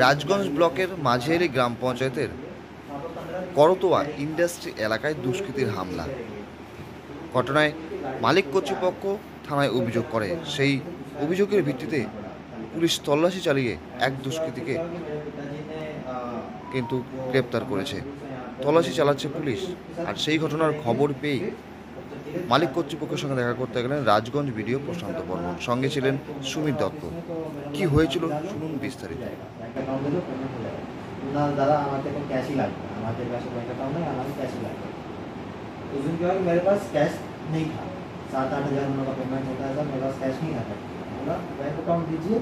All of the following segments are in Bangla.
রাজগঞ্জ ব্লকের মাঝেরি গ্রাম পঞ্চায়েতের করতোয়া ইন্ডাস্ট্রি এলাকায় দুষ্কৃতীর হামলা। ঘটনায় মালিক কর্তৃপক্ষ থানায় অভিযোগ করে। সেই অভিযোগের ভিত্তিতে পুলিশ তল্লাশি চালিয়ে এক দুষ্কৃতীকে কিন্তু গ্রেপ্তার করেছে। তল্লাশি চালাচ্ছে পুলিশ। আর সেই ঘটনার খবর পেয়েই মালিক কর্তৃপক্ষের সঙ্গে দেখা করতে গেলেন রাজগঞ্জ বিডিও প্রশান্ত বর্মন, সঙ্গে ছিলেন সুমিত দত্ত। কি হয়েছিল শুনুন বিস্তারিত। ना ज़्यादा हमारे को कैश ही लगता है, हमारे पास बैंक अकाउंट है, हमारे कैश ही लगता है। उस दिन क्या हुआ कि मेरे पास कैश नहीं था, 7-8 हज़ार उन लोगों का पेमेंट होता है सर, मेरे पास कैश नहीं था। बोला बैंक अकाउंट दीजिए,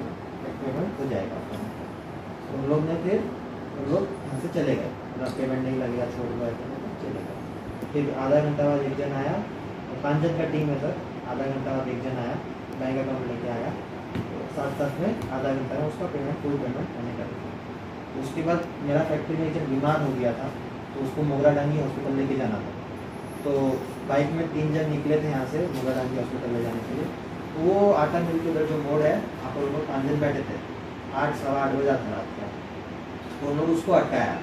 पेमेंट हो जाएगा। उन लोग ने फिर उन लोग यहाँ से चले गए, बोला पेमेंट नहीं लगेगा, छोड़ दो, चले गए। फिर आधा घंटा बाद एक जन आया, 5 जन का टीम है सर, आधा घंटा बाद एक जन आया, बैंक अकाउंट लेके आया, साथ साथ में आधा घंटा में उसका पेमेंट फुल पेमेंट होने का। उसके बाद मेरा फैक्ट्री में जब बीमार हो गया था तो उसको मोगरा डांगी हॉस्पिटल लेके जाना था। तो बाइक में 3 जन निकले थे यहाँ से मोगरा डांगी हॉस्पिटल ले जाने के लिए। तो वो आटा मिल के उधर जो मोड़ है, आप लोग 5 जन बैठे थे, 8-8:15 बजे था रात का। तो उन लोग उसको अटकाया।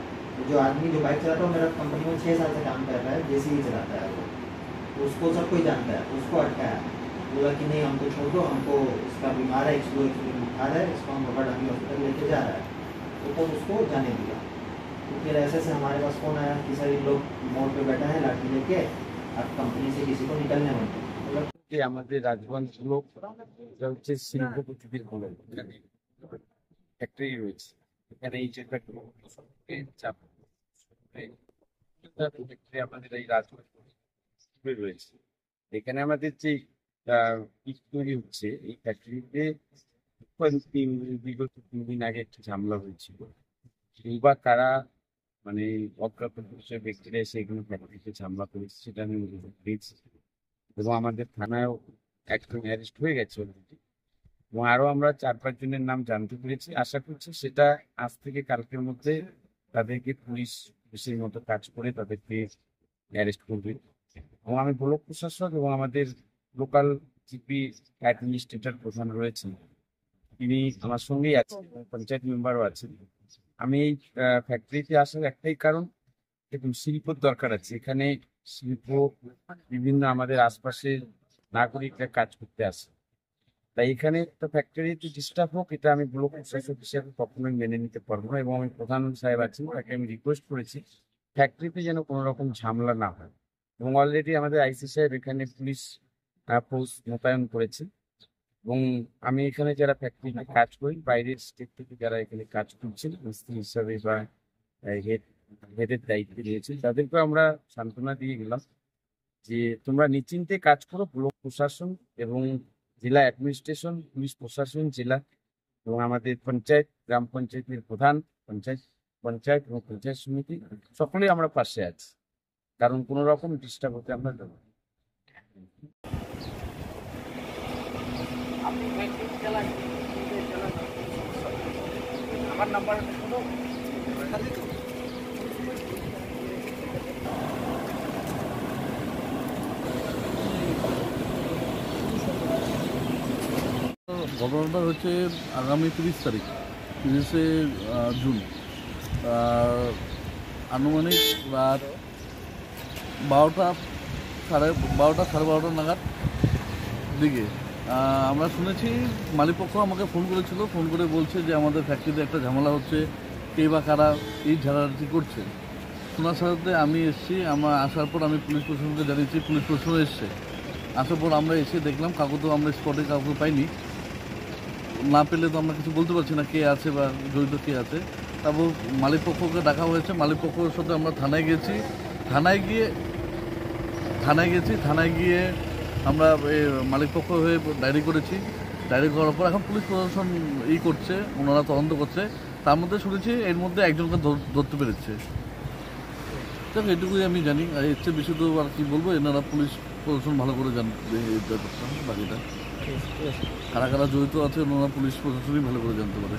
जो आदमी जो बाइक चलाता है मेरा कंपनी में 6 साल से काम कर रहा है, JCB चलाता है वो, तो उसको सब कोई जानता है। उसको अटकाया, बोला कि नहीं हमको छोड़ दो, हमको इसका बीमार है, इसको बुखार है, इसको हम मोगरा डांगी हॉस्पिटल लेके जा रहा है। तो तब उसको जाने दिया। तो फिर ऐसे से हमारे पास फ़ोन आया कि सर ये लोग मोड़ पे बैठा है लाठी लेके, अब कंपनी से किसी को निकलने मत दो। যে আমাদের রাজগঞ্জ ব্লক এটা হচ্ছে শিল্প প্রকৃতির ব্লক। এখানে ফ্যাক্টরি রয়েছে, এখানে এই যে ফ্যাক্টরি চাপ ফ্যাক্টরি আমাদের এই রাজগঞ্জ রয়েছে। এখানে আমাদের যে ইট তৈরি হচ্ছে এই ফ্যাক্টরিতে বিগত 3 দিন আগে একটা ঝামেলা হয়েছিল। বা কারা মানে অজ্ঞাত ব্যক্তিরা এসে এখানে ফ্যাক্টরিতে ঝামেলা করেছে সেটা আমি পেয়েছি, এবং আমাদের থানায়ও একজন অ্যারেস্ট হয়ে গেছে অলরেডি, এবং আরো আমরা 4-5 জনের নাম জানতে পেরেছি। আশা করছি সেটা আজ থেকে কালকের মধ্যে তাদেরকে পুলিশের মতো কাজ করে তাদেরকে অ্যারেস্ট করবে। এবং আমি ব্লক প্রশাসক এবং আমাদের লোকাল জিপি অ্যাডমিনিস্ট্রেটর প্রধান রয়েছেন, তিনি আমার সঙ্গেই আছেন, পঞ্চায়েত মেম্বারও আছেন। আমি এই ফ্যাক্টরিতে আসার একটাই কারণ, দেখুন শিল্পর দরকার আছে এখানে। শিল্প বিভিন্ন আমাদের আশপাশের নাগরিকরা কাজ করতে আসে, তাই এখানে একটা ফ্যাক্টরিতে ডিস্টার্ব হোক এটা আমি ব্লক প্রশাসক হিসেবে কখনোই মেনে নিতে পারবো না। এবং আমি প্রধান সাহেব আছেন, তাকে আমি রিকোয়েস্ট করেছি ফ্যাক্টরিতে যেন কোনো রকম ঝামেলা না হয়। এবং অলরেডি আমাদের আইসি সাহেব এখানে পুলিশ ফোর্স মোতায়েন করেছে। এবং আমি এখানে যারা ফ্যাক্টরিতে কাজ করি, বাইরের স্টেট থেকে যারা এখানে কাজ করছেন মিস্ত্রি হিসাবে বা হেডের দায়িত্বে রয়েছে, তাদেরকে আমরা সান্ত্বনা দিয়ে গেলাম যে তোমরা নিশ্চিন্তে কাজ করো। ব্লক প্রশাসন এবং জেলা অ্যাডমিনিস্ট্রেশন, পুলিশ প্রশাসন, জেলা এবং আমাদের পঞ্চায়েত, গ্রাম পঞ্চায়েতের প্রধান, পঞ্চায়েত এবং পঞ্চায়েত সমিতি সকলেই আমরা পাশে আছি, কারণ কোনো রকম ডিস্টার্ব হতে আমরা দেবো। আমার নাম্বার ঘটনাটা হচ্ছে আগামী 30 তারিখ, 30শে জুন, আনুমানিক রাত 12টা সাড়ে 12টা নাগাদ দিকে আমরা শুনেছি মালিকপক্ষ আমাকে ফোন করেছিল। ফোন করে বলছে যে আমাদের ফ্যাক্টরিতে একটা ঝামেলা হচ্ছে, কে বা কারা এই ঝাড়াঝাড়ি করছে। শোনার সাথে আমি এসেছি। আমরা আসার পর আমি পুলিশ প্রশাসনকে জানিয়েছি, পুলিশ প্রশাসন এসছে। আসার পর আমরা এসে দেখলাম কাউকে তো আমরা স্পটে কাউকে পাইনি। না পেলে তো আমরা কিছু বলতে পারছি না কে আছে বা জড়িত কে আছে। তারপর মালিকপক্ষকে ডাকা হয়েছে, মালিকপক্ষের সাথে আমরা থানায় গেছি। থানায় গিয়ে আমরা মালিকপক্ষ হয়ে ডায়েরি করেছি। ডায়েরি করার পর এখন পুলিশ প্রশাসন করছে, ওনারা তদন্ত করছে। তার মধ্যে শুনেছি এর মধ্যে একজনকে ধরতে পেরেছে। দেখ এটুকুই আমি জানি, আর এর চেয়ে বেশি তো আর কি বলবো। এনারা পুলিশ প্রশাসন ভালো করে জানতে বাকিটা কারা কারা জড়িত আছে ওনারা পুলিশ প্রশাসনই ভালো করে জানতে পারে।